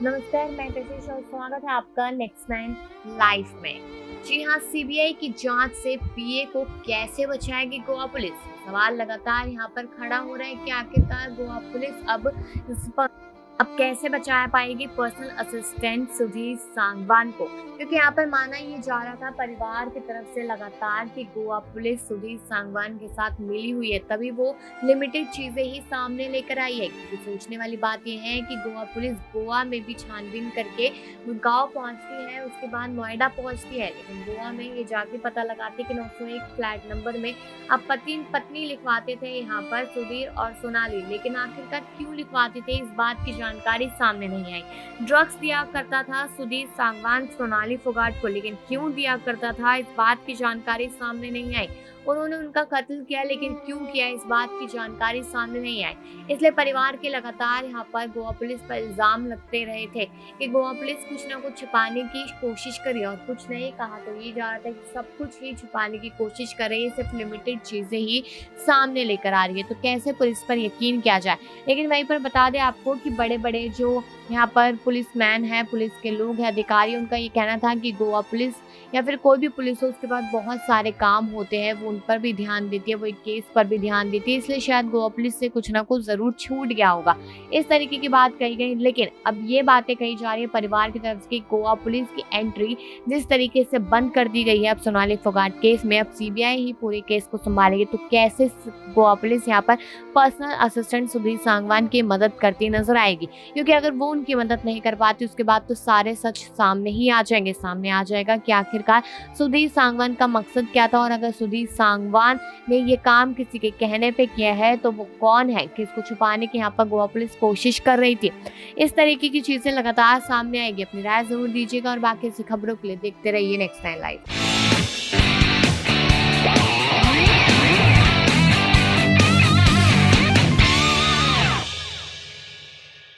नमस्कार, मैं कशिश और स्वागत है आपका नेक्स्ट नाइन लाइफ में। जी हाँ, सीबीआई की जांच से पीए को कैसे बचाएगी गोवा पुलिस? सवाल लगातार यहाँ पर खड़ा हो रहा है कि आखिरकार गोवा पुलिस अब कैसे बचा पाएगी पर्सनल असिस्टेंट सुधीर सांगवान को? क्योंकि यहाँ पर माना ये जा रहा था परिवार की तरफ से लगातार कि गोवा पुलिस सुधीर सांगवान के साथ मिली हुई है, तभी वो लिमिटेड चीजें ही सामने लेकर आई है। क्योंकि सोचने वाली बात यह है कि गोवा पुलिस गोवा में भी छानबीन करके गांव पहुंचती है, उसके बाद नोएडा पहुंचती है, लेकिन गोवा में ये जाके पता लगाती कि 901 फ्लैट नंबर में अब पति पत्नी लिखवाते थे यहाँ पर सुधीर और सोनाली, लेकिन आखिरकार क्यों लिखवाते थे इस बात की जानकारी सामने नहीं आई। ड्रग्स दिया करता था सुधीर सांगवान सोनाली फोगाट को, लेकिन क्यों दिया करता था इस बात की जानकारी सामने नहीं आई। उन्होंने उनका कत्ल किया, लेकिन क्यों किया इस बात की जानकारी सामने नहीं आई। इसलिए परिवार के लगातार यहाँ पर गोवा पुलिस पर इल्जाम लगते रहे थे कि गोवा पुलिस कुछ ना कुछ छुपाने की कोशिश करी, और कुछ नहीं कहा तो ये जा रहा था कि सब कुछ ही छुपाने की कोशिश कर रही है, सिर्फ लिमिटेड चीजें ही सामने लेकर आ रही है। तो कैसे पुलिस पर यकीन किया जाए? लेकिन वहीं पर बता दें आपको कि बड़े बड़े जो यहाँ पर पुलिसमैन हैं, पुलिस के लोग हैं, अधिकारी, उनका ये कहना था कि गोवा पुलिस या फिर कोई भी पुलिस हो उसके पास बहुत सारे काम होते हैं, वो उन पर भी ध्यान देती है, वो एक केस पर भी ध्यान देती है, इसलिए शायद गोवा पुलिस से कुछ ना कुछ जरूर छूट गया होगा। इस तरीके की बात कही गई, लेकिन अब ये बातें कही जा रही है परिवार की तरफ से कि गोवा पुलिस की एंट्री जिस तरीके से बंद कर दी गई है अब सोनाली फोगाट केस में, अब सीबीआई ही पूरे केस को संभालेगी। तो कैसे गोवा पुलिस यहाँ पर पर्सनल असिस्टेंट सुधीर सांगवान की मदद करती नजर आएगी? क्योंकि अगर वो उनकी मदद नहीं कर पाती उसके बाद तो सारे सच सामने ही आ जाएंगे, सामने आ जाएगा कि आखिरकार सुधीर सांगवान का मकसद क्या था, और अगर सुधीर सांगवान ने ये काम किसी के कहने पे किया है तो वो कौन है, किसको छुपाने की यहाँ पर गोवा पुलिस कोशिश कर रही थी। इस तरीके की चीजें लगातार सामने आएगी। अपनी राय जरूर दीजिएगा और बाकी ऐसी खबरों के लिए देखते रहिए नेक्स्ट टाइम लाइव।